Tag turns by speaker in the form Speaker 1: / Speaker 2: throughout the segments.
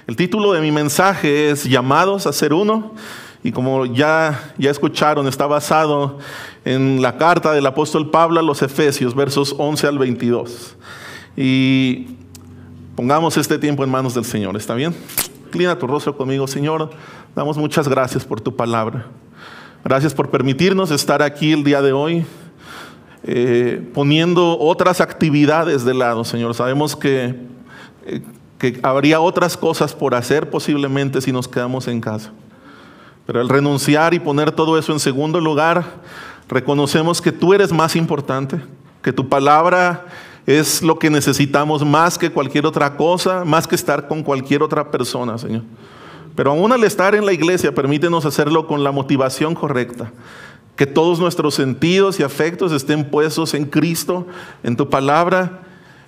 Speaker 1: El título de mi mensaje es Llamados a ser uno, y como ya escucharon, está basado en la carta del apóstol Pablo a los Efesios, versos 11 al 22. Y pongamos este tiempo en manos del Señor, ¿está bien? Inclina tu rostro conmigo. Señor, damos muchas gracias por tu palabra. Gracias por permitirnos estar aquí el día de hoy, poniendo otras actividades de lado, Señor. Sabemos que habría otras cosas por hacer posiblemente si nos quedamos en casa. Pero al renunciar y poner todo eso en segundo lugar, reconocemos que tú eres más importante, que tu palabra es lo que necesitamos más que cualquier otra cosa, más que estar con cualquier otra persona, Señor. Pero aún al estar en la iglesia, permítenos hacerlo con la motivación correcta. Que todos nuestros sentidos y afectos estén puestos en Cristo, en tu palabra,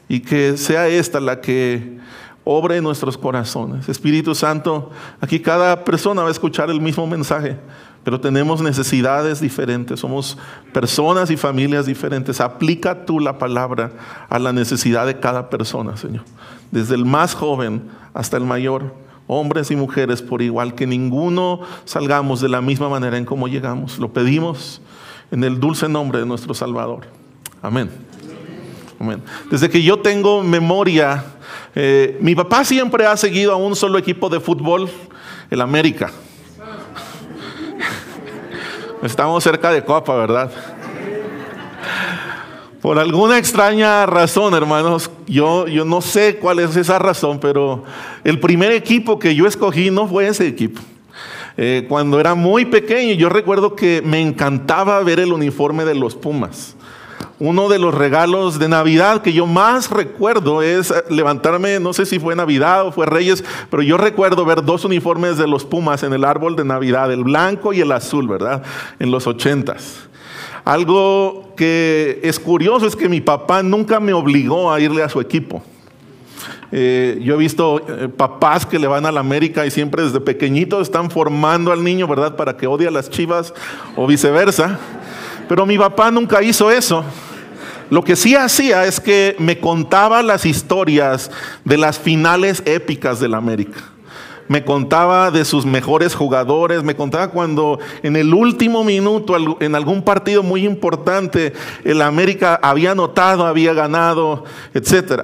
Speaker 1: y que sea esta la que obre en nuestros corazones. Espíritu Santo, aquí cada persona va a escuchar el mismo mensaje, pero tenemos necesidades diferentes, somos personas y familias diferentes. Aplica tú la palabra a la necesidad de cada persona, Señor, desde el más joven hasta el mayor, hombres y mujeres por igual, que ninguno salgamos de la misma manera en cómo llegamos. Lo pedimos en el dulce nombre de nuestro Salvador. Amén. Amén. Desde que yo tengo memoria, mi papá siempre ha seguido a un solo equipo de fútbol, el América. Estamos cerca de Copa, ¿verdad? Por alguna extraña razón, hermanos, yo no sé cuál es esa razón, pero el primer equipo que yo escogí no fue ese equipo. Cuando era muy pequeño, yo recuerdo que me encantaba ver el uniforme de los Pumas. Uno de los regalos de Navidad que yo más recuerdo es levantarme, no sé si fue Navidad o fue Reyes, pero yo recuerdo ver dos uniformes de los Pumas en el árbol de Navidad, el blanco y el azul, ¿verdad? En los 80s. Algo que es curioso es que mi papá nunca me obligó a irle a su equipo. Yo he visto papás que le van a la América y siempre desde pequeñitos están formando al niño, ¿verdad? Para que odie a las Chivas o viceversa. Pero mi papá nunca hizo eso. Lo que sí hacía es que me contaba las historias de las finales épicas de la América. Me contaba de sus mejores jugadores, me contaba cuando en el último minuto, en algún partido muy importante, el América había anotado, había ganado, etc.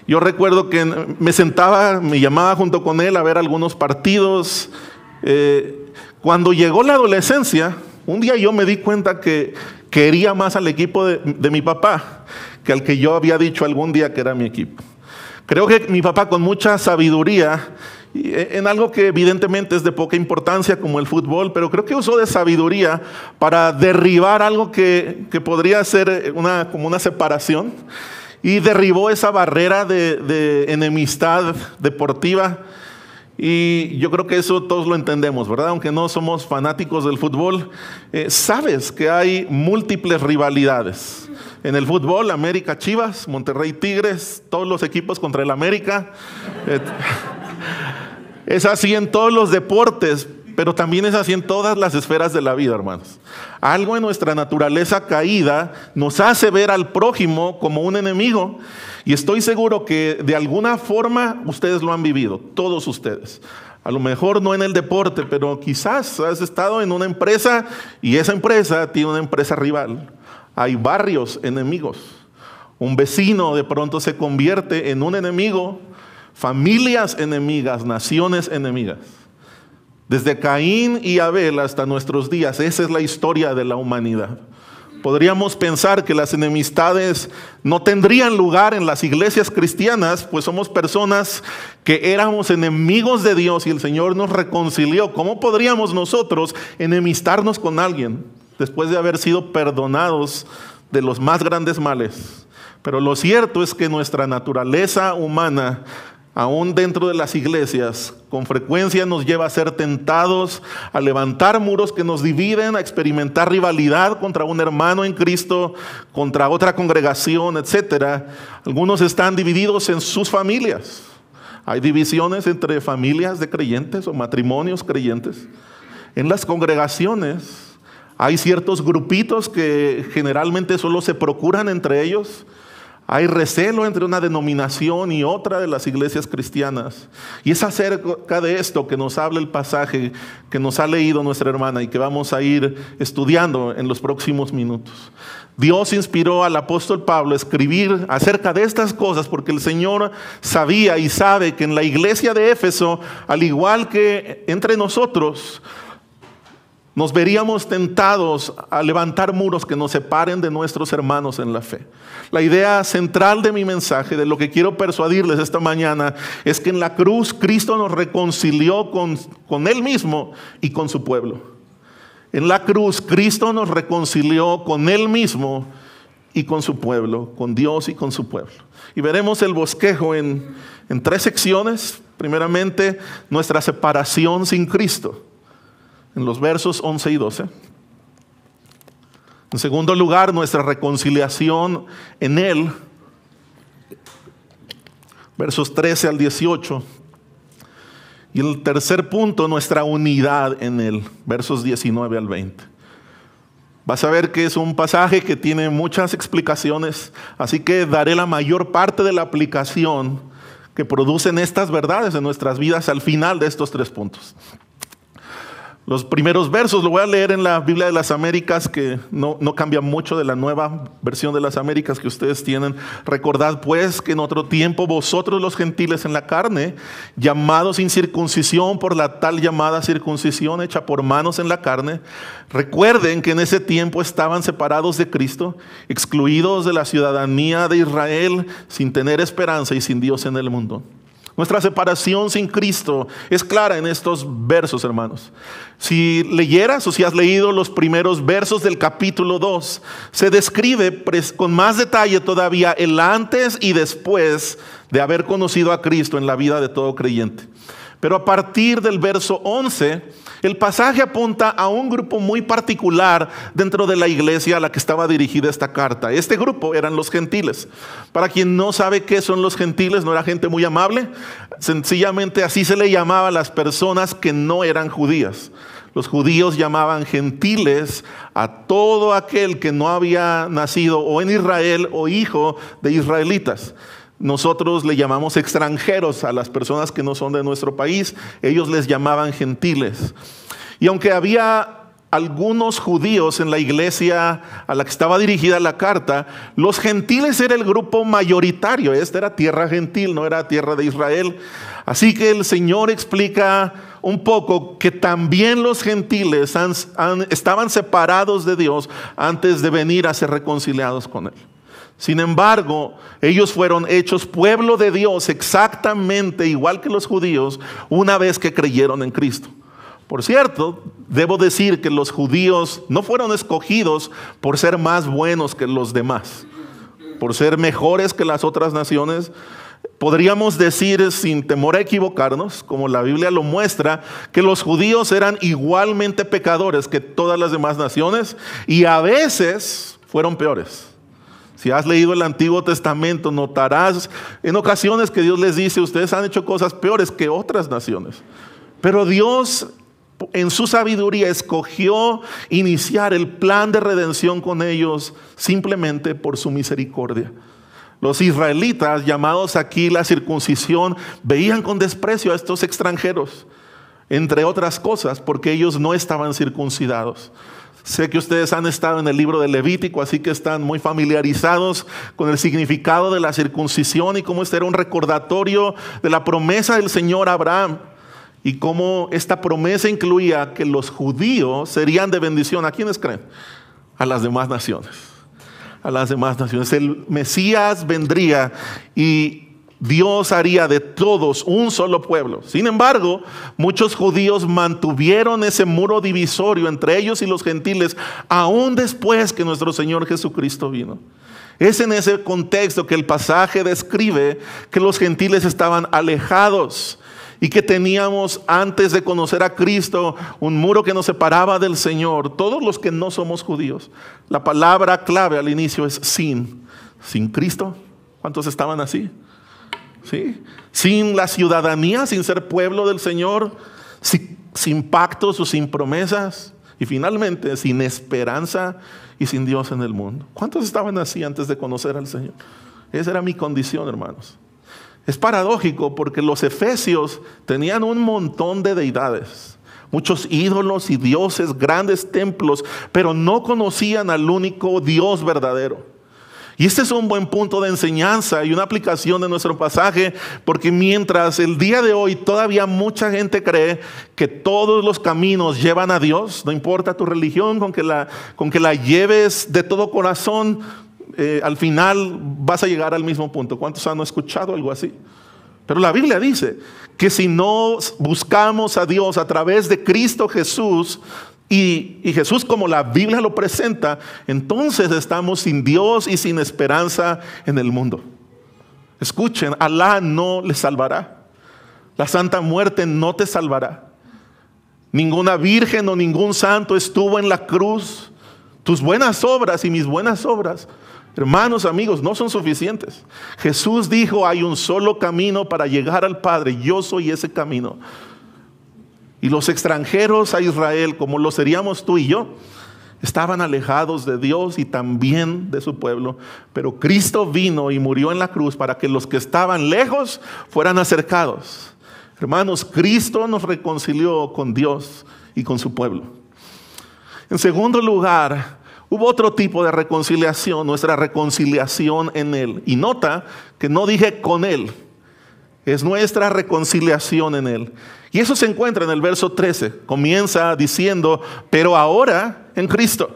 Speaker 1: Yo recuerdo que me llamaba junto con él a ver algunos partidos. Cuando llegó la adolescencia, un día yo me di cuenta que quería más al equipo de mi papá que al que yo había dicho algún día que era mi equipo. Creo que mi papá, con mucha sabiduría, en algo que evidentemente es de poca importancia como el fútbol, pero creo que usó de sabiduría para derribar algo que podría ser como una separación, y derribó esa barrera de enemistad deportiva. Y yo creo que eso todos lo entendemos, ¿verdad? Aunque no somos fanáticos del fútbol, sabes que hay múltiples rivalidades. En el fútbol, América Chivas, Monterrey Tigres, todos los equipos contra el América. Es así en todos los deportes, pero también es así en todas las esferas de la vida, hermanos. Algo en nuestra naturaleza caída nos hace ver al prójimo como un enemigo, y estoy seguro que de alguna forma ustedes lo han vivido, todos ustedes. A lo mejor no en el deporte, pero quizás has estado en una empresa y esa empresa tiene una empresa rival. Hay barrios enemigos. Un vecino de pronto se convierte en un enemigo, familias enemigas, naciones enemigas. Desde Caín y Abel hasta nuestros días, esa es la historia de la humanidad. Podríamos pensar que las enemistades no tendrían lugar en las iglesias cristianas, pues somos personas que éramos enemigos de Dios y el Señor nos reconcilió. ¿Cómo podríamos nosotros enemistarnos con alguien después de haber sido perdonados de los más grandes males? Pero lo cierto es que nuestra naturaleza humana, aún dentro de las iglesias, con frecuencia nos lleva a ser tentados a levantar muros que nos dividen, a experimentar rivalidad contra un hermano en Cristo, contra otra congregación, etc. Algunos están divididos en sus familias. Hay divisiones entre familias de creyentes o matrimonios creyentes. En las congregaciones hay ciertos grupitos que generalmente solo se procuran entre ellos. Hay recelo entre una denominación y otra de las iglesias cristianas. Y es acerca de esto que nos habla el pasaje que nos ha leído nuestra hermana y que vamos a ir estudiando en los próximos minutos. Dios inspiró al apóstol Pablo a escribir acerca de estas cosas porque el Señor sabía y sabe que en la iglesia de Éfeso, al igual que entre nosotros, nos veríamos tentados a levantar muros que nos separen de nuestros hermanos en la fe. La idea central de mi mensaje, de lo que quiero persuadirles esta mañana, es que en la cruz Cristo nos reconcilió con Él mismo y con su pueblo. En la cruz Cristo nos reconcilió con Él mismo y con su pueblo, con Dios y con su pueblo. Y veremos el bosquejo en 3 secciones. Primeramente, nuestra separación sin Cristo, en los versos 11 y 12. En segundo lugar, nuestra reconciliación en Él, versos 13 al 18. Y el tercer punto, nuestra unidad en Él, versos 19 al 20. Vas a ver que es un pasaje que tiene muchas explicaciones, así que daré la mayor parte de la aplicación que producen estas verdades en nuestras vidas al final de estos 3 puntos. Los primeros versos lo voy a leer en la Biblia de las Américas, que no cambia mucho de la nueva versión de las Américas que ustedes tienen. Recordad pues que en otro tiempo vosotros los gentiles en la carne, llamados sin circuncisión por la tal llamada circuncisión hecha por manos en la carne, recuerden que en ese tiempo estaban separados de Cristo, excluidos de la ciudadanía de Israel, sin tener esperanza y sin Dios en el mundo. Nuestra separación sin Cristo es clara en estos versos, hermanos. Si leyeras o si has leído los primeros versos del capítulo 2, se describe con más detalle todavía el antes y después de haber conocido a Cristo en la vida de todo creyente. Pero a partir del verso 11, el pasaje apunta a un grupo muy particular dentro de la iglesia a la que estaba dirigida esta carta. Este grupo eran los gentiles. Para quien no sabe qué son los gentiles, no era gente muy amable. Sencillamente así se le llamaba a las personas que no eran judías. Los judíos llamaban gentiles a todo aquel que no había nacido o en Israel o hijo de israelitas. Nosotros le llamamos extranjeros a las personas que no son de nuestro país. Ellos les llamaban gentiles. Y aunque había algunos judíos en la iglesia a la que estaba dirigida la carta, los gentiles era el grupo mayoritario. Esta era tierra gentil, no era tierra de Israel. Así que el Señor explica un poco que también los gentiles estaban separados de Dios antes de venir a ser reconciliados con Él. Sin embargo, ellos fueron hechos pueblo de Dios exactamente igual que los judíos una vez que creyeron en Cristo. Por cierto, debo decir que los judíos no fueron escogidos por ser más buenos que los demás, por ser mejores que las otras naciones. Podríamos decir, sin temor a equivocarnos, como la Biblia lo muestra, que los judíos eran igualmente pecadores que todas las demás naciones y a veces fueron peores. Si has leído el Antiguo Testamento, notarás en ocasiones que Dios les dice, ustedes han hecho cosas peores que otras naciones. Pero Dios, en su sabiduría, escogió iniciar el plan de redención con ellos simplemente por su misericordia. Los israelitas, llamados aquí la circuncisión, veían con desprecio a estos extranjeros, entre otras cosas, porque ellos no estaban circuncidados. Sé que ustedes han estado en el libro de Levítico, así que están muy familiarizados con el significado de la circuncisión y cómo este era un recordatorio de la promesa del Señor a Abraham y cómo esta promesa incluía que los judíos serían de bendición. ¿A quiénes creen? A las demás naciones. A las demás naciones. El Mesías vendría y Dios haría de todos un solo pueblo. Sin embargo, muchos judíos mantuvieron ese muro divisorio entre ellos y los gentiles aún después que nuestro Señor Jesucristo vino. Es en ese contexto que el pasaje describe que los gentiles estaban alejados y que teníamos antes de conocer a Cristo un muro que nos separaba del Señor, todos los que no somos judíos. La palabra clave al inicio es sin Cristo. ¿Cuántos estaban así? ¿Sí? Sin la ciudadanía, sin ser pueblo del Señor, sin pactos o sin promesas y finalmente sin esperanza y sin Dios en el mundo. ¿Cuántos estaban así antes de conocer al Señor? Esa era mi condición, hermanos. Es paradójico porque los efesios tenían un montón de deidades, muchos ídolos y dioses, grandes templos, pero no conocían al único Dios verdadero. Y este es un buen punto de enseñanza y una aplicación de nuestro pasaje, porque mientras el día de hoy todavía mucha gente cree que todos los caminos llevan a Dios, no importa tu religión, con que la lleves de todo corazón, al final vas a llegar al mismo punto. ¿Cuántos han escuchado algo así? Pero la Biblia dice que si no buscamos a Dios a través de Cristo Jesús, y Jesús como la Biblia lo presenta, entonces estamos sin Dios y sin esperanza en el mundo. Escuchen, Alá no les salvará. La Santa Muerte no te salvará. Ninguna virgen o ningún santo estuvo en la cruz. Tus buenas obras y mis buenas obras, hermanos, amigos, no son suficientes. Jesús dijo, hay un solo camino para llegar al Padre. Yo soy ese camino. Y los extranjeros a Israel, como lo seríamos tú y yo, estaban alejados de Dios y también de su pueblo. Pero Cristo vino y murió en la cruz para que los que estaban lejos fueran acercados. Hermanos, Cristo nos reconcilió con Dios y con su pueblo. En segundo lugar, hubo otro tipo de reconciliación, nuestra reconciliación en Él. Y nota que no dije con Él, es nuestra reconciliación en Él. Y eso se encuentra en el verso 13. Comienza diciendo, pero ahora en Cristo.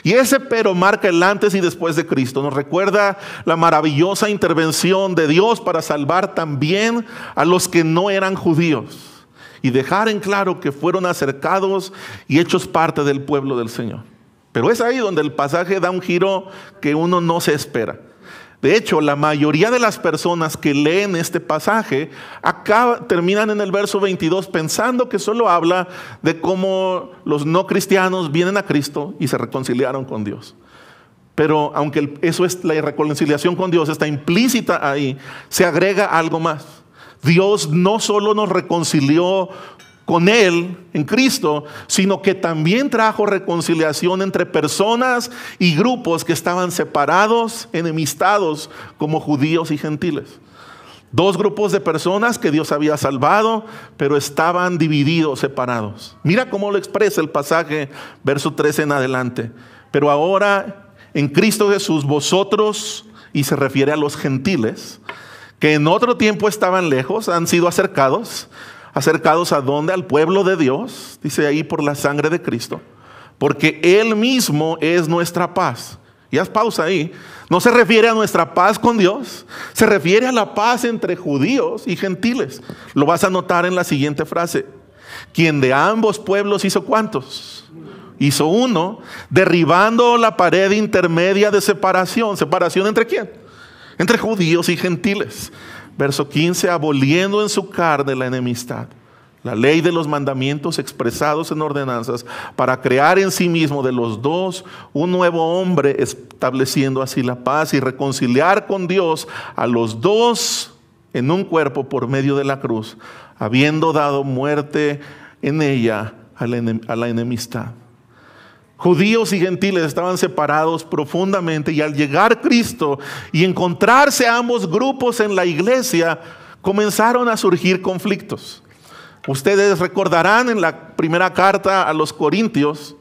Speaker 1: Y ese pero marca el antes y después de Cristo. Nos recuerda la maravillosa intervención de Dios para salvar también a los que no eran judíos. Y dejar en claro que fueron acercados y hechos parte del pueblo del Señor. Pero es ahí donde el pasaje da un giro que uno no se espera. De hecho, la mayoría de las personas que leen este pasaje terminan en el verso 22 pensando que solo habla de cómo los no cristianos vienen a Cristo y se reconciliaron con Dios. Pero aunque eso es la reconciliación con Dios, está implícita ahí, se agrega algo más. Dios no solo nos reconcilió con Él en Cristo, sino que también trajo reconciliación entre personas y grupos que estaban separados, enemistados, como judíos y gentiles. Dos grupos de personas que Dios había salvado, pero estaban divididos, separados. Mira cómo lo expresa el pasaje, verso 13 en adelante. Pero ahora en Cristo Jesús vosotros, y se refiere a los gentiles, que en otro tiempo estaban lejos, han sido acercados ¿a dónde? Al pueblo de Dios, dice ahí, por la sangre de Cristo, porque Él mismo es nuestra paz. Y haz pausa ahí. No se refiere a nuestra paz con Dios, se refiere a la paz entre judíos y gentiles. Lo vas a notar en la siguiente frase. Quien de ambos pueblos hizo ¿cuántos? Hizo uno, derribando la pared intermedia de separación. ¿Separación entre quién? Entre judíos y gentiles. Verso 15, aboliendo en su carne la enemistad, la ley de los mandamientos expresados en ordenanzas, para crear en sí mismo de los dos un nuevo hombre, estableciendo así la paz y reconciliar con Dios a los dos en un cuerpo por medio de la cruz, habiendo dado muerte en ella a la enemistad. Judíos y gentiles estaban separados profundamente, y al llegar Cristo y encontrarse ambos grupos en la iglesia, comenzaron a surgir conflictos. Ustedes recordarán en la primera carta a los Corintios,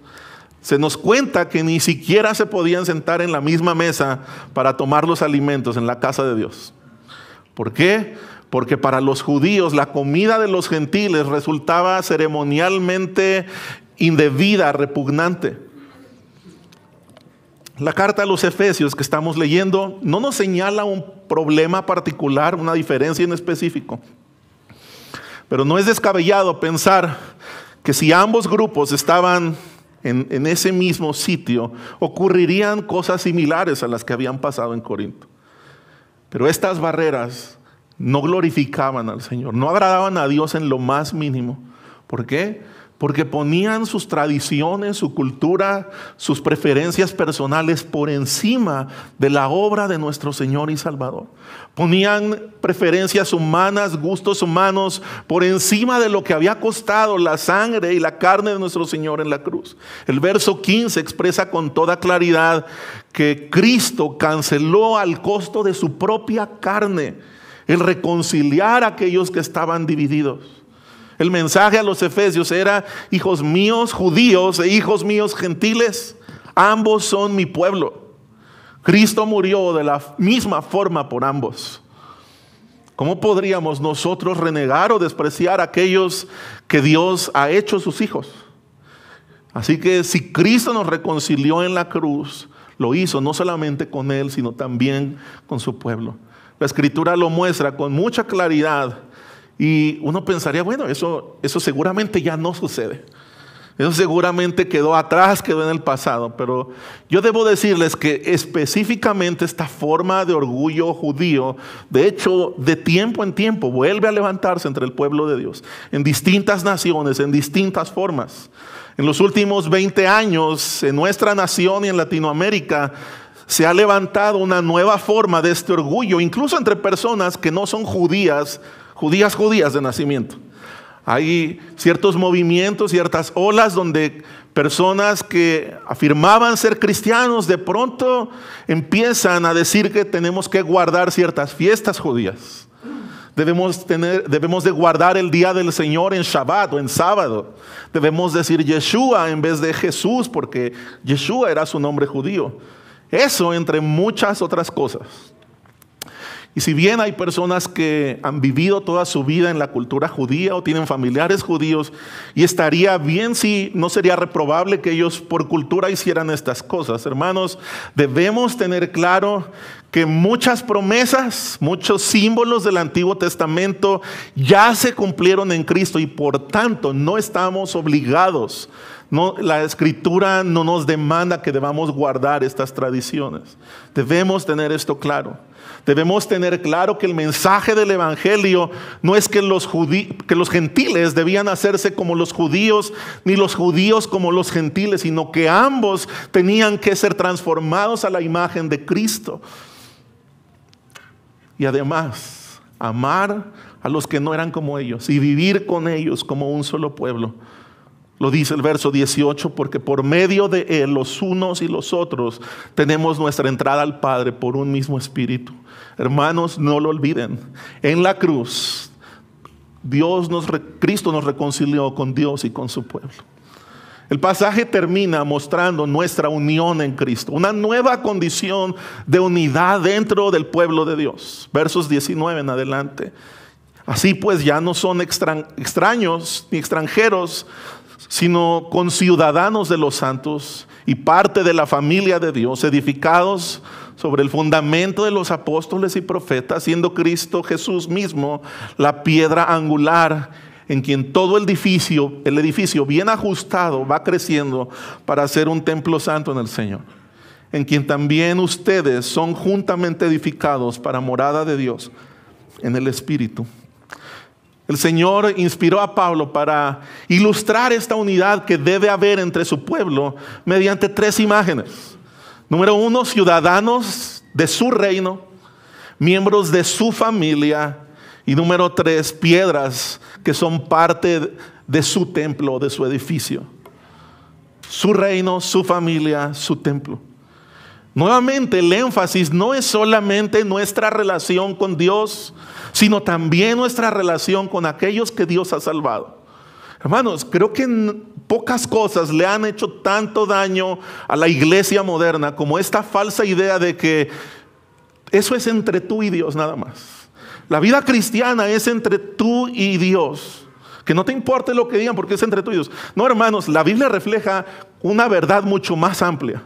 Speaker 1: se nos cuenta que ni siquiera se podían sentar en la misma mesa para tomar los alimentos en la casa de Dios. ¿Por qué? Porque para los judíos la comida de los gentiles resultaba ceremonialmente indebida, repugnante. La carta a los Efesios que estamos leyendo no nos señala un problema particular, una diferencia en específico. Pero no es descabellado pensar que si ambos grupos estaban en ese mismo sitio, ocurrirían cosas similares a las que habían pasado en Corinto. Pero estas barreras no glorificaban al Señor, no agradaban a Dios en lo más mínimo. ¿Por qué? porque ponían sus tradiciones, su cultura, sus preferencias personales por encima de la obra de nuestro Señor y Salvador. Ponían preferencias humanas, gustos humanos, por encima de lo que había costado la sangre y la carne de nuestro Señor en la cruz. El verso 15 expresa con toda claridad que Cristo canceló al costo de su propia carne el reconciliar a aquellos que estaban divididos. El mensaje a los efesios era: hijos míos judíos e hijos míos gentiles, ambos son mi pueblo. Cristo murió de la misma forma por ambos. ¿Cómo podríamos nosotros renegar o despreciar a aquellos que Dios ha hecho sus hijos? Así que si Cristo nos reconcilió en la cruz, lo hizo no solamente con Él, sino también con su pueblo. La Escritura lo muestra con mucha claridad. Y uno pensaría, bueno, eso seguramente ya no sucede. Eso seguramente quedó atrás, quedó en el pasado. Pero yo debo decirles que específicamente esta forma de orgullo judío, de hecho, de tiempo en tiempo, vuelve a levantarse entre el pueblo de Dios. En distintas naciones, en distintas formas. En los últimos 20 años, en nuestra nación y en Latinoamérica, se ha levantado una nueva forma de este orgullo, incluso entre personas que no son judías de nacimiento. Hay ciertos movimientos, ciertas olas donde personas que afirmaban ser cristianos de pronto empiezan a decir que tenemos que guardar ciertas fiestas judías. Debemos de guardar el día del Señor en Shabbat o en sábado. Debemos decir Yeshua en vez de Jesús, porque Yeshua era su nombre judío. Eso entre muchas otras cosas. Y si bien hay personas que han vivido toda su vida en la cultura judía o tienen familiares judíos, y estaría bien si no sería reprobable que ellos por cultura hicieran estas cosas. Hermanos, debemos tener claro que muchas promesas, muchos símbolos del Antiguo Testamento ya se cumplieron en Cristo y por tanto no estamos obligados. No, la Escritura no nos demanda que debamos guardar estas tradiciones. Debemos tener esto claro. Debemos tener claro que el mensaje del Evangelio no es que los gentiles debían hacerse como los judíos, ni los judíos como los gentiles, sino que ambos tenían que ser transformados a la imagen de Cristo. Y además, amar a los que no eran como ellos y vivir con ellos como un solo pueblo. Lo dice el verso 18, porque por medio de Él, los unos y los otros, tenemos nuestra entrada al Padre por un mismo Espíritu. Hermanos, no lo olviden. En la cruz, Cristo nos reconcilió con Dios y con su pueblo. El pasaje termina mostrando nuestra unión en Cristo, una nueva condición de unidad dentro del pueblo de Dios. Versos 19 en adelante. Así pues, ya no son extraños ni extranjeros, sino conciudadanos de los santos y parte de la familia de Dios, edificados sobre el fundamento de los apóstoles y profetas, siendo Cristo Jesús mismo la piedra angular, en quien todo el edificio bien ajustado va creciendo para ser un templo santo en el Señor, en quien también ustedes son juntamente edificados para morada de Dios en el Espíritu. El Señor inspiró a Pablo para ilustrar esta unidad que debe haber entre su pueblo mediante 3 imágenes. Número 1, ciudadanos de su reino, miembros de su familia. Y número 3, piedras que son parte de su templo, de su edificio. Su reino, su familia, su templo. Nuevamente, el énfasis no es solamente nuestra relación con Dios, sino también nuestra relación con aquellos que Dios ha salvado. Hermanos, creo que pocas cosas le han hecho tanto daño a la iglesia moderna como esta falsa idea de que eso es entre tú y Dios nada más. La vida cristiana es entre tú y Dios. Que no te importe lo que digan porque es entre tú y Dios. No, hermanos, la Biblia refleja una verdad mucho más amplia.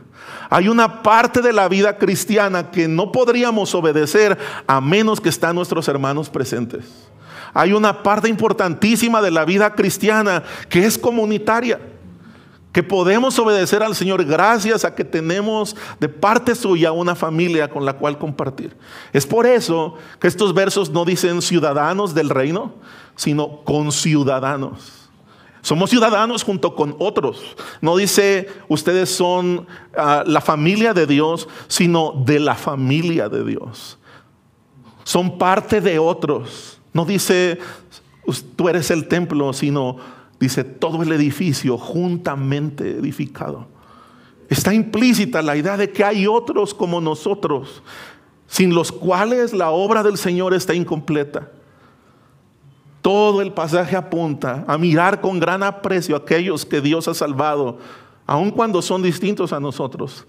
Speaker 1: Hay una parte de la vida cristiana que no podríamos obedecer a menos que estén nuestros hermanos presentes. Hay una parte importantísima de la vida cristiana que es comunitaria, que podemos obedecer al Señor gracias a que tenemos de parte suya una familia con la cual compartir. Es por eso que estos versos no dicen ciudadanos del reino, sino conciudadanos. Somos ciudadanos junto con otros. No dice ustedes son la familia de Dios, sino de la familia de Dios. Son parte de otros. No dice tú eres el templo, sino dice todo el edificio juntamente edificado. Está implícita la idea de que hay otros como nosotros, sin los cuales la obra del Señor está incompleta. Todo el pasaje apunta a mirar con gran aprecio a aquellos que Dios ha salvado, aun cuando son distintos a nosotros,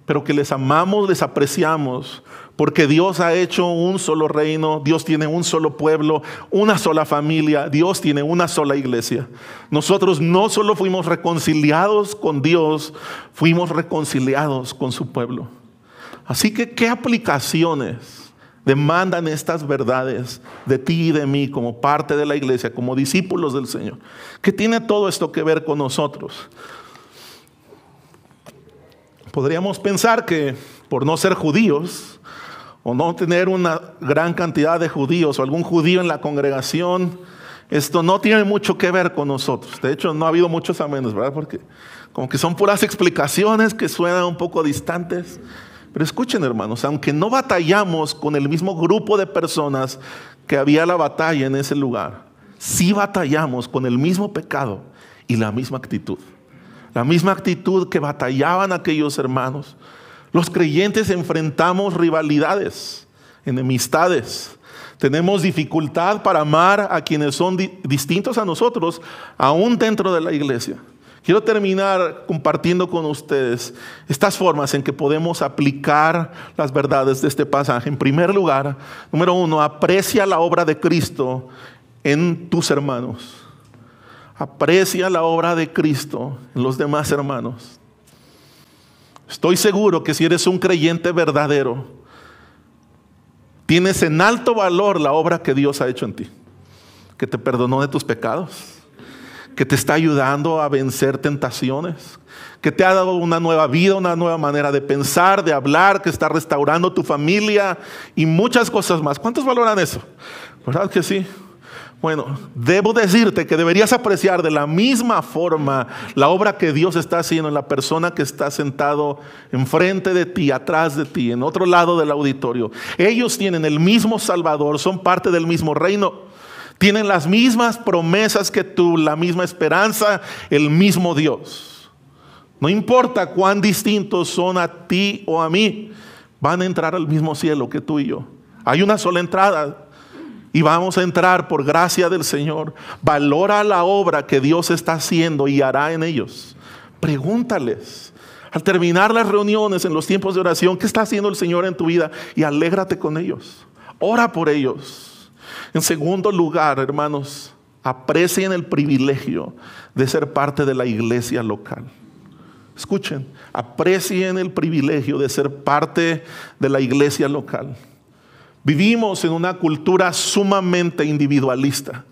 Speaker 1: pero que les amamos, les apreciamos, porque Dios ha hecho un solo reino, Dios tiene un solo pueblo, una sola familia, Dios tiene una sola iglesia. Nosotros no solo fuimos reconciliados con Dios, fuimos reconciliados con su pueblo. Así que, ¿qué aplicaciones demandan estas verdades de ti y de mí como parte de la iglesia, como discípulos del Señor? ¿Qué tiene todo esto que ver con nosotros? Podríamos pensar que por no ser judíos o no tener una gran cantidad de judíos o algún judío en la congregación, esto no tiene mucho que ver con nosotros. De hecho, no ha habido muchos amenes, ¿verdad? Porque como que son puras explicaciones que suenan un poco distantes. Pero escuchen, hermanos, aunque no batallamos con el mismo grupo de personas que había la batalla en ese lugar, sí batallamos con el mismo pecado y la misma actitud. La misma actitud que batallaban aquellos hermanos. Los creyentes enfrentamos rivalidades, enemistades. Tenemos dificultad para amar a quienes son distintos a nosotros, aún dentro de la iglesia. Quiero terminar compartiendo con ustedes estas formas en que podemos aplicar las verdades de este pasaje. En primer lugar, número 1, aprecia la obra de Cristo en tus hermanos. Aprecia la obra de Cristo en los demás hermanos. Estoy seguro que si eres un creyente verdadero, tienes en alto valor la obra que Dios ha hecho en ti, que te perdonó de tus pecados, que te está ayudando a vencer tentaciones, que te ha dado una nueva vida, una nueva manera de pensar, de hablar, que está restaurando tu familia y muchas cosas más. ¿Cuántos valoran eso? ¿Verdad que sí? Bueno, debo decirte que deberías apreciar de la misma forma la obra que Dios está haciendo en la persona que está sentado enfrente de ti, atrás de ti, en otro lado del auditorio. Ellos tienen el mismo Salvador, son parte del mismo reino. Tienen las mismas promesas que tú, la misma esperanza, el mismo Dios. No importa cuán distintos son a ti o a mí, van a entrar al mismo cielo que tú y yo. Hay una sola entrada y vamos a entrar por gracia del Señor. Valora la obra que Dios está haciendo y hará en ellos. Pregúntales. Al terminar las reuniones en los tiempos de oración, ¿qué está haciendo el Señor en tu vida? Y alégrate con ellos. Ora por ellos. En segundo lugar, hermanos, aprecien el privilegio de ser parte de la iglesia local. Escuchen, aprecien el privilegio de ser parte de la iglesia local. Vivimos en una cultura sumamente individualista.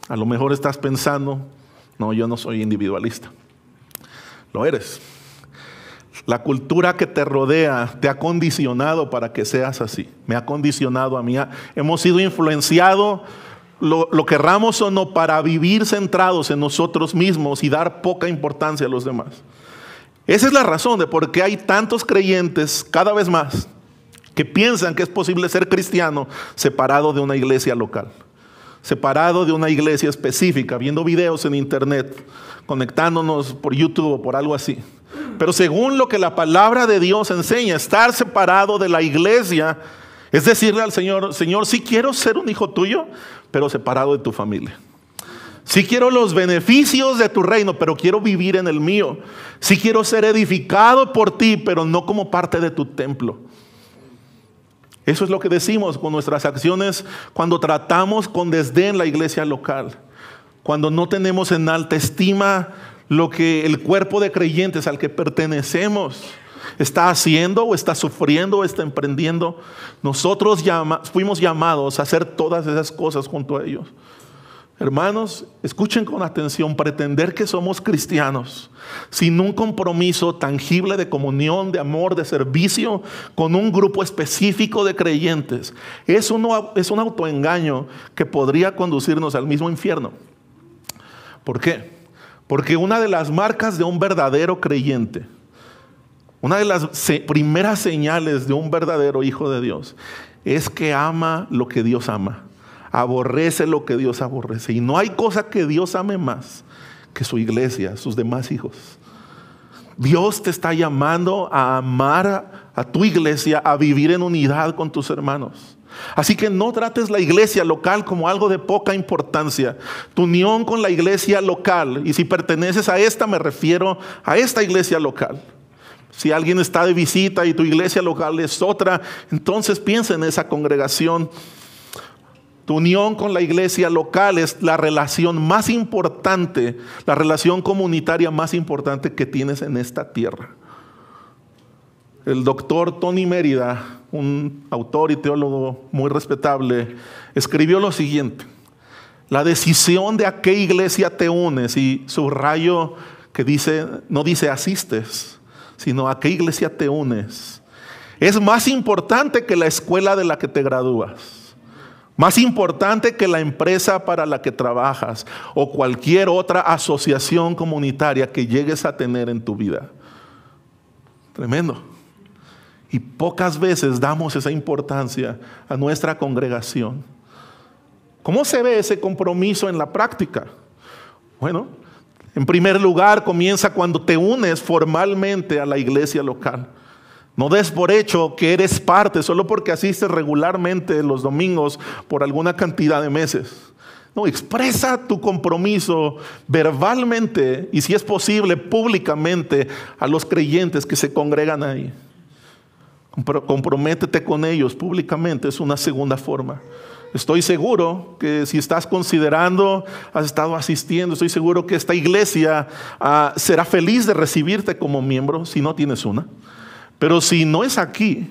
Speaker 1: A lo mejor estás pensando, no, yo no soy individualista. Lo eres. La cultura que te rodea te ha condicionado para que seas así. Me ha condicionado a mí. Hemos sido influenciados, lo querramos o no, para vivir centrados en nosotros mismos y dar poca importancia a los demás. Esa es la razón de por qué hay tantos creyentes cada vez más que piensan que es posible ser cristiano separado de una iglesia local, separado de una iglesia específica, viendo videos en internet, conectándonos por YouTube o por algo así. Pero según lo que la palabra de Dios enseña, estar separado de la iglesia es decirle al Señor: Señor, sí quiero ser un hijo tuyo, pero separado de tu familia. Sí quiero los beneficios de tu reino, pero quiero vivir en el mío. Sí quiero ser edificado por ti, pero no como parte de tu templo. Eso es lo que decimos con nuestras acciones cuando tratamos con desdén la iglesia local. Cuando no tenemos en alta estima lo que el cuerpo de creyentes al que pertenecemos está haciendo o está sufriendo o está emprendiendo. Nosotros fuimos llamados a hacer todas esas cosas junto a ellos. Hermanos, escuchen con atención, pretender que somos cristianos sin un compromiso tangible de comunión, de amor, de servicio con un grupo específico de creyentes es un autoengaño que podría conducirnos al mismo infierno. ¿Por qué? Porque una de las marcas de un verdadero creyente, una de las primeras señales de un verdadero hijo de Dios, es que ama lo que Dios ama, aborrece lo que Dios aborrece. Y no hay cosa que Dios ame más que su iglesia, sus demás hijos. Dios te está llamando a amar a tu iglesia, a vivir en unidad con tus hermanos. Así que no trates la iglesia local como algo de poca importancia. Tu unión con la iglesia local, y si perteneces a esta, me refiero a esta iglesia local. Si alguien está de visita y tu iglesia local es otra, entonces piensa en esa congregación. Tu unión con la iglesia local es la relación más importante, la relación comunitaria más importante que tienes en esta tierra. El doctor Tony Mérida, un autor y teólogo muy respetable, escribió lo siguiente: la decisión de a qué iglesia te unes, y subrayo que dice, no dice asistes, sino a qué iglesia te unes, es más importante que la escuela de la que te gradúas, más importante que la empresa para la que trabajas o cualquier otra asociación comunitaria que llegues a tener en tu vida. Tremendo. Y pocas veces damos esa importancia a nuestra congregación. ¿Cómo se ve ese compromiso en la práctica? Bueno, en primer lugar, comienza cuando te unes formalmente a la iglesia local. No des por hecho que eres parte solo porque asistes regularmente los domingos por alguna cantidad de meses. No, expresa tu compromiso verbalmente y, si es posible, públicamente a los creyentes que se congregan ahí. Comprométete con ellos públicamente, es una segunda forma. Estoy seguro que si estás considerando, has estado asistiendo, estoy seguro que esta iglesia será feliz de recibirte como miembro si no tienes una. Pero si no es aquí,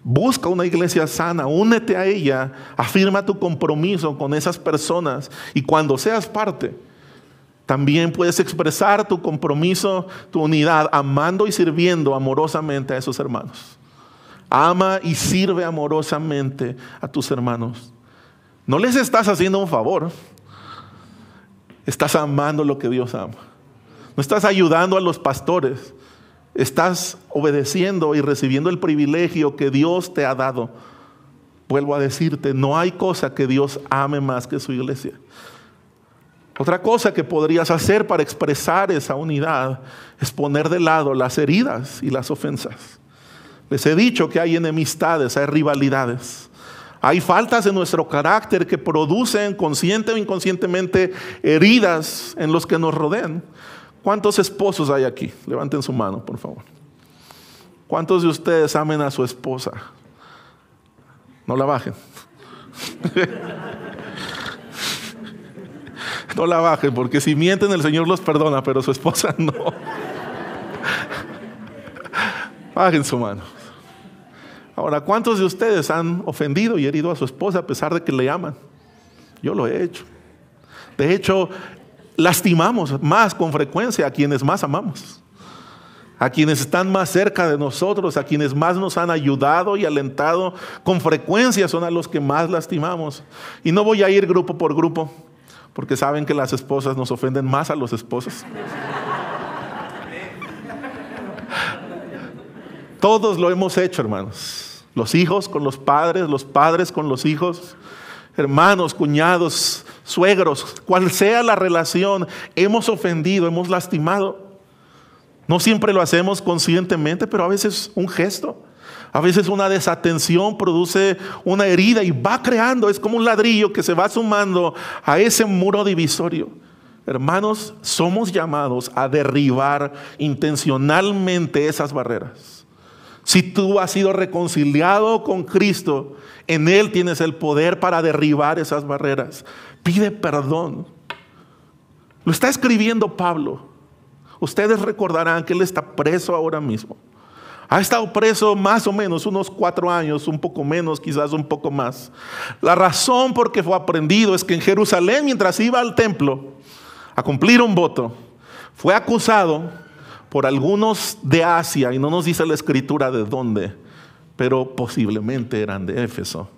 Speaker 1: busca una iglesia sana, únete a ella, afirma tu compromiso con esas personas, y cuando seas parte, también puedes expresar tu compromiso, tu unidad, amando y sirviendo amorosamente a esos hermanos. Ama y sirve amorosamente a tus hermanos. No les estás haciendo un favor, estás amando lo que Dios ama. No estás ayudando a los pastores, estás obedeciendo y recibiendo el privilegio que Dios te ha dado. Vuelvo a decirte, no hay cosa que Dios ame más que su iglesia. Otra cosa que podrías hacer para expresar esa unidad es poner de lado las heridas y las ofensas. Les he dicho que hay enemistades, hay rivalidades. Hay faltas en nuestro carácter que producen consciente o inconscientemente heridas en los que nos rodean. ¿Cuántos esposos hay aquí? Levanten su mano, por favor. ¿Cuántos de ustedes amen a su esposa? No la bajen. No la bajen, porque si mienten el Señor los perdona, pero su esposa no. Bajen su mano. Ahora, ¿cuántos de ustedes han ofendido y herido a su esposa a pesar de que le aman? Yo lo he hecho. De hecho, lastimamos más con frecuencia a quienes más amamos, a quienes están más cerca de nosotros, a quienes más nos han ayudado y alentado. Con frecuencia son a los que más lastimamos. Y no voy a ir grupo por grupo, porque saben que las esposas nos ofenden más a los esposos. Todos lo hemos hecho, hermanos. Los hijos con los padres con los hijos, hermanos, cuñados, suegros, cual sea la relación, hemos ofendido, hemos lastimado. No siempre lo hacemos conscientemente, pero a veces un gesto, a veces una desatención produce una herida y va creando, es como un ladrillo que se va sumando a ese muro divisorio. Hermanos, somos llamados a derribar intencionalmente esas barreras. Si tú has sido reconciliado con Cristo, en Él tienes el poder para derribar esas barreras. Pide perdón. Lo está escribiendo Pablo. Ustedes recordarán que él está preso ahora mismo. Ha estado preso más o menos unos 4 años, un poco menos, quizás un poco más. La razón por qué fue aprehendido es que en Jerusalén, mientras iba al templo a cumplir un voto, fue acusado por algunos de Asia, y no nos dice la escritura de dónde, pero posiblemente eran de Éfeso,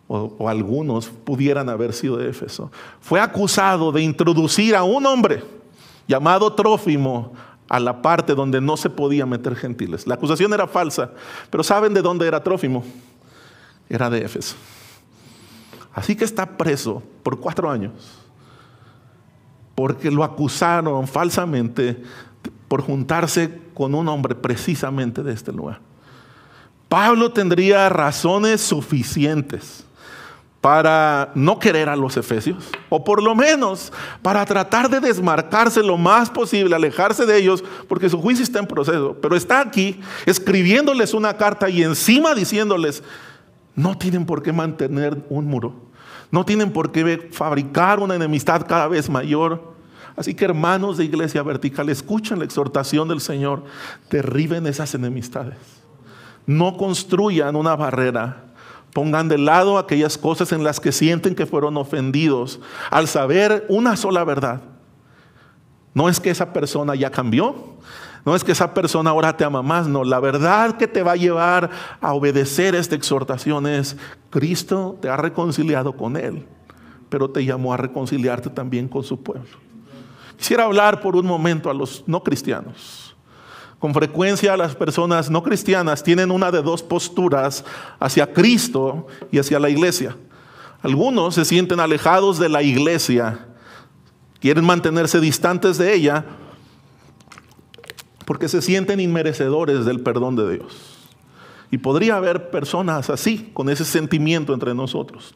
Speaker 1: o algunos pudieran haber sido de Éfeso. Fue acusado de introducir a un hombre llamado Trófimo a la parte donde no se podía meter gentiles. La acusación era falsa, pero ¿saben de dónde era Trófimo? Era de Éfeso. Así que está preso por 4 años, porque lo acusaron falsamente por juntarse con un hombre precisamente de este lugar. Pablo tendría razones suficientes para no querer a los efesios, o por lo menos para tratar de desmarcarse lo más posible, alejarse de ellos, porque su juicio está en proceso. Pero está aquí escribiéndoles una carta y encima diciéndoles: no tienen por qué mantener un muro, no tienen por qué fabricar una enemistad cada vez mayor. Así que, hermanos de Iglesia Vertical, escuchen la exhortación del Señor: derriben esas enemistades, no construyan una barrera. Pongan de lado aquellas cosas en las que sienten que fueron ofendidos al saber una sola verdad. No es que esa persona ya cambió, no es que esa persona ahora te ama más, no. La verdad que te va a llevar a obedecer esta exhortación es: Cristo te ha reconciliado con Él, pero te llamó a reconciliarte también con su pueblo. Quisiera hablar por un momento a los no cristianos. Con frecuencia las personas no cristianas tienen una de 2 posturas hacia Cristo y hacia la iglesia. Algunos se sienten alejados de la iglesia, quieren mantenerse distantes de ella porque se sienten inmerecedores del perdón de Dios. Y podría haber personas así, con ese sentimiento entre nosotros.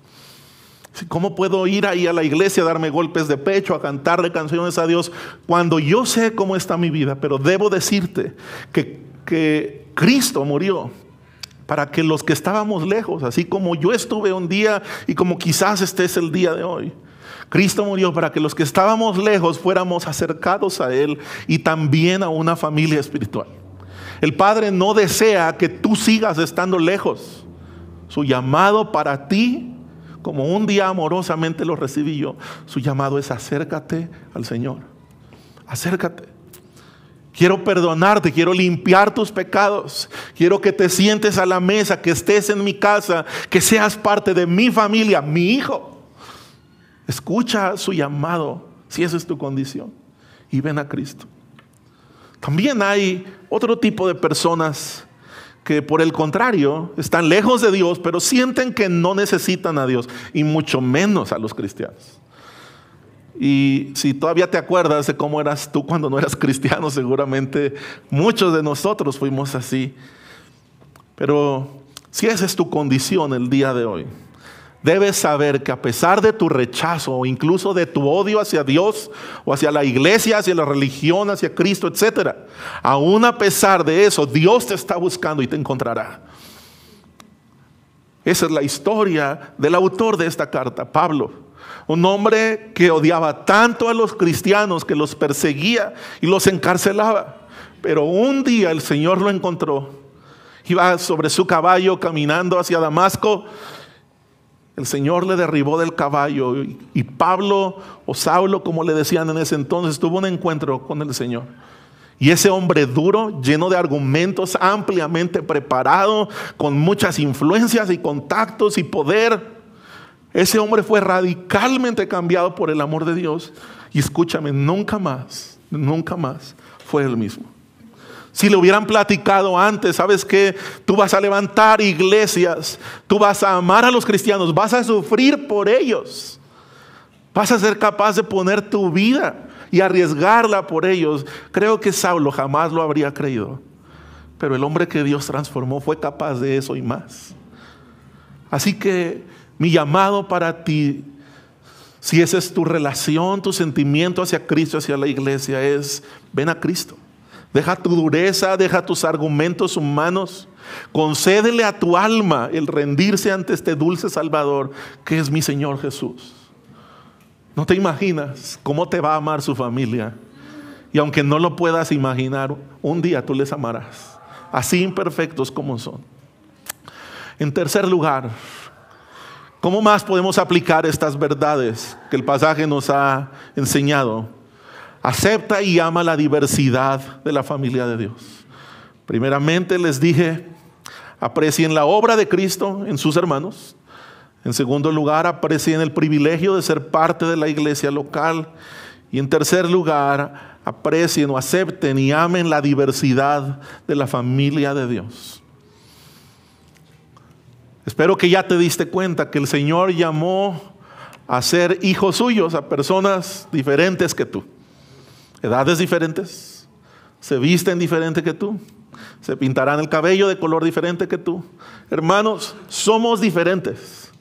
Speaker 1: ¿Cómo puedo ir ahí a la iglesia a darme golpes de pecho, a cantarle canciones a Dios, cuando yo sé cómo está mi vida? Pero debo decirte que Cristo murió para que los que estábamos lejos, así como yo estuve un día y como quizás estés el día de hoy, Cristo murió para que los que estábamos lejos fuéramos acercados a Él y también a una familia espiritual. El Padre no desea que tú sigas estando lejos. Su llamado para ti, como un día amorosamente lo recibí yo, su llamado es: acércate al Señor. Acércate. Quiero perdonarte, quiero limpiar tus pecados. Quiero que te sientes a la mesa, que estés en mi casa, que seas parte de mi familia, mi hijo. Escucha su llamado, si esa es tu condición, y ven a Cristo. También hay otro tipo de personas que, por el contrario, están lejos de Dios, pero sienten que no necesitan a Dios, y mucho menos a los cristianos. Y si todavía te acuerdas de cómo eras tú cuando no eras cristiano, seguramente muchos de nosotros fuimos así. Pero si esa es tu condición el día de hoy, debes saber que a pesar de tu rechazo o incluso de tu odio hacia Dios o hacia la iglesia, hacia la religión, hacia Cristo, etc., aún a pesar de eso, Dios te está buscando y te encontrará. Esa es la historia del autor de esta carta, Pablo. Un hombre que odiaba tanto a los cristianos, que los perseguía y los encarcelaba. Pero un día el Señor lo encontró. Iba sobre su caballo caminando hacia Damasco. El Señor le derribó del caballo y Pablo, o Saulo como le decían en ese entonces, tuvo un encuentro con el Señor. Y ese hombre duro, lleno de argumentos, ampliamente preparado, con muchas influencias y contactos y poder, ese hombre fue radicalmente cambiado por el amor de Dios. Y escúchame, nunca más fue el mismo. Si le hubieran platicado antes: ¿sabes qué? Tú vas a levantar iglesias, tú vas a amar a los cristianos, vas a sufrir por ellos, vas a ser capaz de poner tu vida y arriesgarla por ellos. Creo que Saulo jamás lo habría creído. Pero el hombre que Dios transformó fue capaz de eso y más. Así que mi llamado para ti, si esa es tu relación, tu sentimiento hacia Cristo, hacia la iglesia, es: ven a Cristo. Deja tu dureza, deja tus argumentos humanos. Concédele a tu alma el rendirse ante este dulce Salvador que es mi Señor Jesús. No te imaginas cómo te va a amar su familia. Y aunque no lo puedas imaginar, un día tú les amarás. así imperfectos como son. En tercer lugar, ¿cómo más podemos aplicar estas verdades que el pasaje nos ha enseñado? Acepta y ama la diversidad de la familia de Dios. Primeramente les dije, aprecien la obra de Cristo en sus hermanos. En segundo lugar, aprecien el privilegio de ser parte de la iglesia local. Y en tercer lugar, aprecien o acepten y amen la diversidad de la familia de Dios. Espero que ya te diste cuenta que el Señor llamó a ser hijos suyos a personas diferentes que tú. Edades diferentes, se visten diferente que tú, se pintarán el cabello de color diferente que tú. Hermanos, somos diferentes.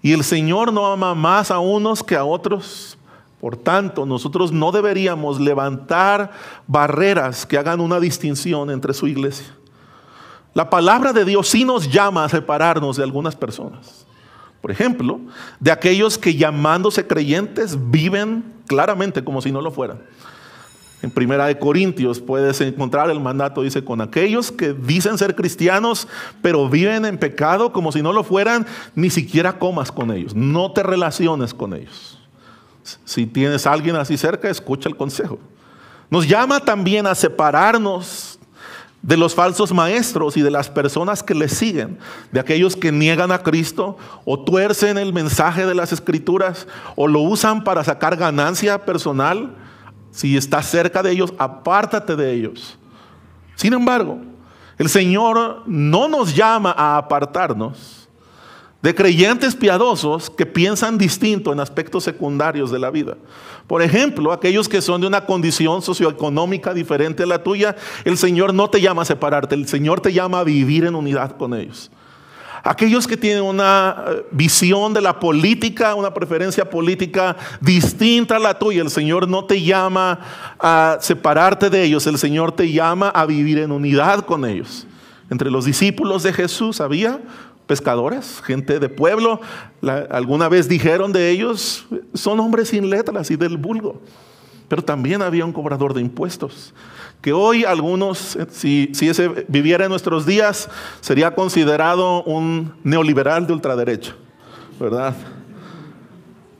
Speaker 1: Y el Señor no ama más a unos que a otros. Por tanto, nosotros no deberíamos levantar barreras que hagan una distinción entre su iglesia. La palabra de Dios sí nos llama a separarnos de algunas personas. Por ejemplo, de aquellos que llamándose creyentes viven claramente como si no lo fueran. En 1 Corintios puedes encontrar el mandato, dice, con aquellos que dicen ser cristianos, pero viven en pecado como si no lo fueran, ni siquiera comas con ellos, no te relaciones con ellos. Si tienes a alguien así cerca, escucha el consejo. Nos llama también a separarnos de los falsos maestros y de las personas que les siguen, de aquellos que niegan a Cristo o tuercen el mensaje de las Escrituras o lo usan para sacar ganancia personal. Si estás cerca de ellos, apártate de ellos. Sin embargo, el Señor no nos llama a apartarnos de creyentes piadosos que piensan distinto en aspectos secundarios de la vida. Por ejemplo, aquellos que son de una condición socioeconómica diferente a la tuya, el Señor no te llama a separarte, el Señor te llama a vivir en unidad con ellos. Aquellos que tienen una visión de la política, una preferencia política distinta a la tuya, el Señor no te llama a separarte de ellos, el Señor te llama a vivir en unidad con ellos. Entre los discípulos de Jesús había pescadores, gente de pueblo. Alguna vez dijeron de ellos, son hombres sin letras y del vulgo. Pero también había un cobrador de impuestos, que hoy algunos, si ese viviera en nuestros días, sería considerado un neoliberal de ultraderecha, ¿verdad?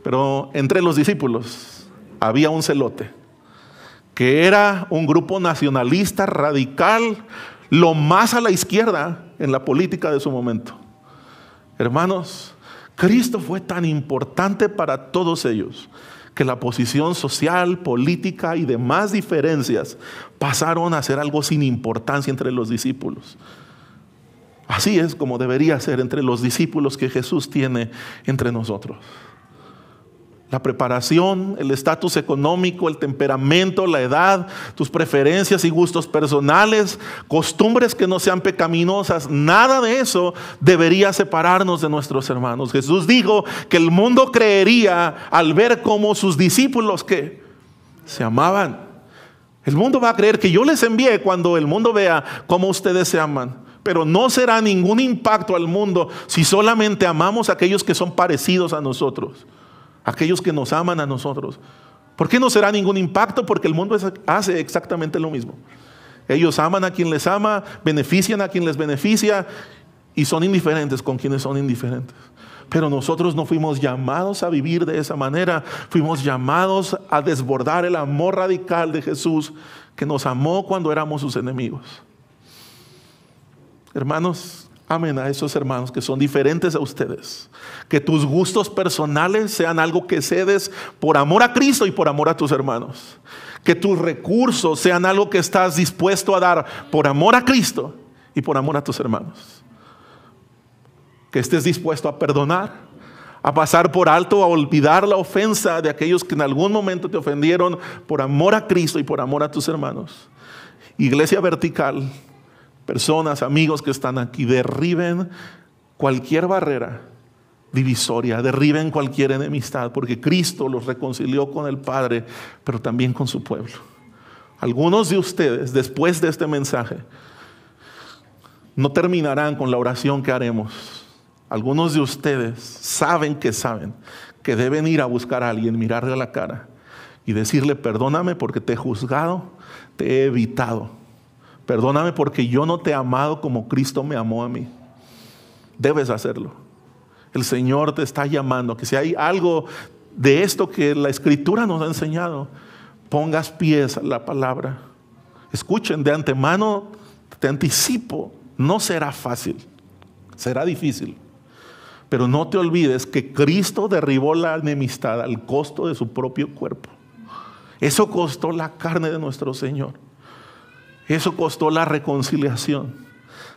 Speaker 1: Pero entre los discípulos había un celote, que era un grupo nacionalista radical, lo más a la izquierda en la política de su momento. Hermanos, Cristo fue tan importante para todos ellos que la posición social, política y demás diferencias pasaron a ser algo sin importancia entre los discípulos. Así es como debería ser entre los discípulos que Jesús tiene entre nosotros. La preparación, el estatus económico, el temperamento, la edad, tus preferencias y gustos personales, costumbres que no sean pecaminosas, nada de eso debería separarnos de nuestros hermanos. Jesús dijo que el mundo creería al ver cómo sus discípulos que se amaban. El mundo va a creer que yo les envié cuando el mundo vea cómo ustedes se aman. Pero no será ningún impacto al mundo si solamente amamos a aquellos que son parecidos a nosotros. Aquellos que nos aman a nosotros. ¿Por qué no será ningún impacto? Porque el mundo hace exactamente lo mismo. Ellos aman a quien les ama, benefician a quien les beneficia y son indiferentes con quienes son indiferentes. Pero nosotros no fuimos llamados a vivir de esa manera. Fuimos llamados a desbordar el amor radical de Jesús, que nos amó cuando éramos sus enemigos. Hermanos, amen a esos hermanos que son diferentes a ustedes. Que tus gustos personales sean algo que cedes por amor a Cristo y por amor a tus hermanos. Que tus recursos sean algo que estás dispuesto a dar por amor a Cristo y por amor a tus hermanos. Que estés dispuesto a perdonar, a pasar por alto, a olvidar la ofensa de aquellos que en algún momento te ofendieron por amor a Cristo y por amor a tus hermanos. Iglesia vertical, personas, amigos que están aquí, derriben cualquier barrera divisoria, derriben cualquier enemistad, porque Cristo los reconcilió con el Padre, pero también con su pueblo. Algunos de ustedes, después de este mensaje, no terminarán con la oración que haremos. Algunos de ustedes saben que deben ir a buscar a alguien, mirarle a la cara y decirle: perdóname porque te he juzgado, te he evitado. Perdóname porque yo no te he amado como Cristo me amó a mí. Debes hacerlo. El Señor te está llamando, que si hay algo de esto que la Escritura nos ha enseñado, pongas pies a la palabra. Escuchen, de antemano te anticipo, no será fácil, será difícil. Pero no te olvides que Cristo derribó la enemistad al costo de su propio cuerpo. Eso costó la carne de nuestro Señor. Eso costó la reconciliación.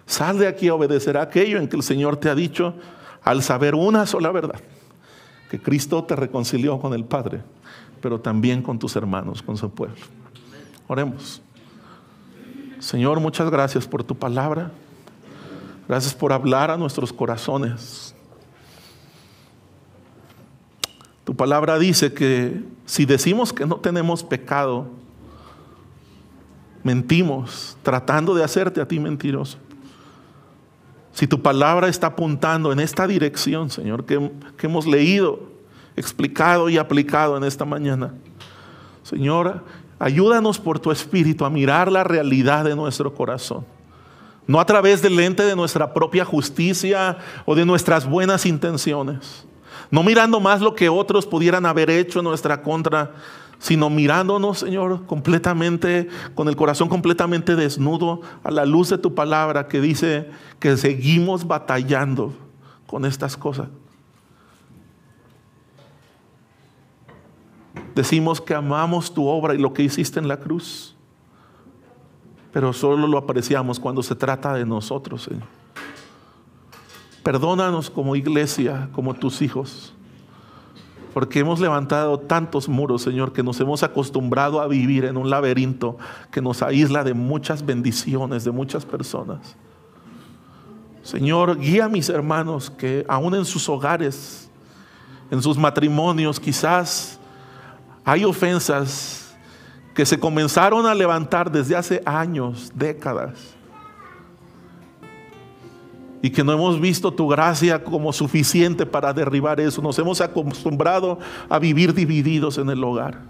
Speaker 1: Sal de aquí a obedecer a aquello en que el Señor te ha dicho, al saber una sola verdad, que Cristo te reconcilió con el Padre, pero también con tus hermanos, con su pueblo. Oremos. Señor, muchas gracias por tu palabra. Gracias por hablar a nuestros corazones. Tu palabra dice que si decimos que no tenemos pecado, mentimos, tratando de hacerte a ti mentiroso. Si tu palabra está apuntando en esta dirección, Señor, que hemos leído, explicado y aplicado en esta mañana, Señor, ayúdanos por tu Espíritu a mirar la realidad de nuestro corazón. No a través del lente de nuestra propia justicia o de nuestras buenas intenciones. No mirando más lo que otros pudieran haber hecho en nuestra contra, sino mirándonos, Señor, completamente, con el corazón completamente desnudo a la luz de tu palabra que dice que seguimos batallando con estas cosas. Decimos que amamos tu obra y lo que hiciste en la cruz, pero solo lo apreciamos cuando se trata de nosotros, Señor. Perdónanos como iglesia, como tus hijos, porque hemos levantado tantos muros, Señor, que nos hemos acostumbrado a vivir en un laberinto que nos aísla de muchas bendiciones, de muchas personas. Señor, guía a mis hermanos que aún en sus hogares, en sus matrimonios, quizás hay ofensas que se comenzaron a levantar desde hace años, décadas, y que no hemos visto tu gracia como suficiente para derribar eso. Nos hemos acostumbrado a vivir divididos en el hogar.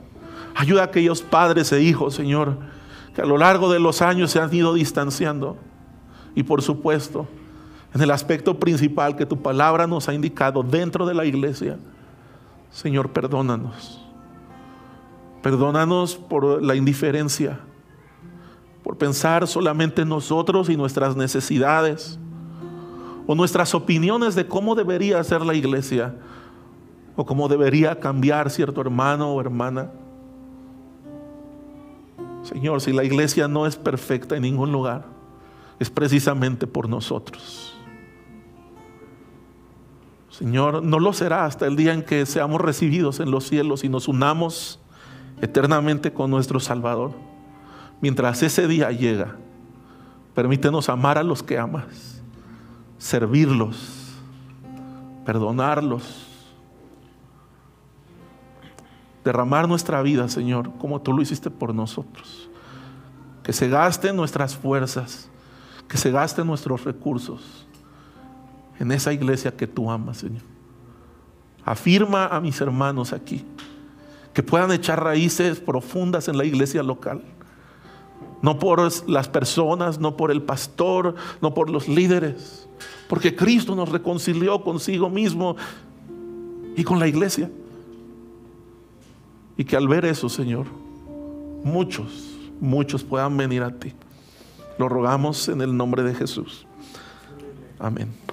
Speaker 1: Ayuda a aquellos padres e hijos, Señor, que a lo largo de los años se han ido distanciando. Y por supuesto, en el aspecto principal que tu palabra nos ha indicado dentro de la iglesia, Señor, perdónanos. Perdónanos por la indiferencia, por pensar solamente en nosotros y nuestras necesidades, o nuestras opiniones de cómo debería ser la iglesia, o cómo debería cambiar cierto hermano o hermana. Señor, si la iglesia no es perfecta en ningún lugar, es precisamente por nosotros. Señor, no lo será hasta el día en que seamos recibidos en los cielos y nos unamos eternamente con nuestro Salvador. Mientras ese día llega, permítenos amar a los que amas, servirlos, perdonarlos, derramar nuestra vida, Señor, como tú lo hiciste por nosotros. Que se gasten nuestras fuerzas, que se gasten nuestros recursos en esa iglesia que tú amas, Señor. Afirma a mis hermanos aquí, que puedan echar raíces profundas en la iglesia local. No por las personas, no por el pastor, no por los líderes, porque Cristo nos reconcilió consigo mismo y con la iglesia. Y que al ver eso, Señor, muchos puedan venir a ti. Lo rogamos en el nombre de Jesús. Amén.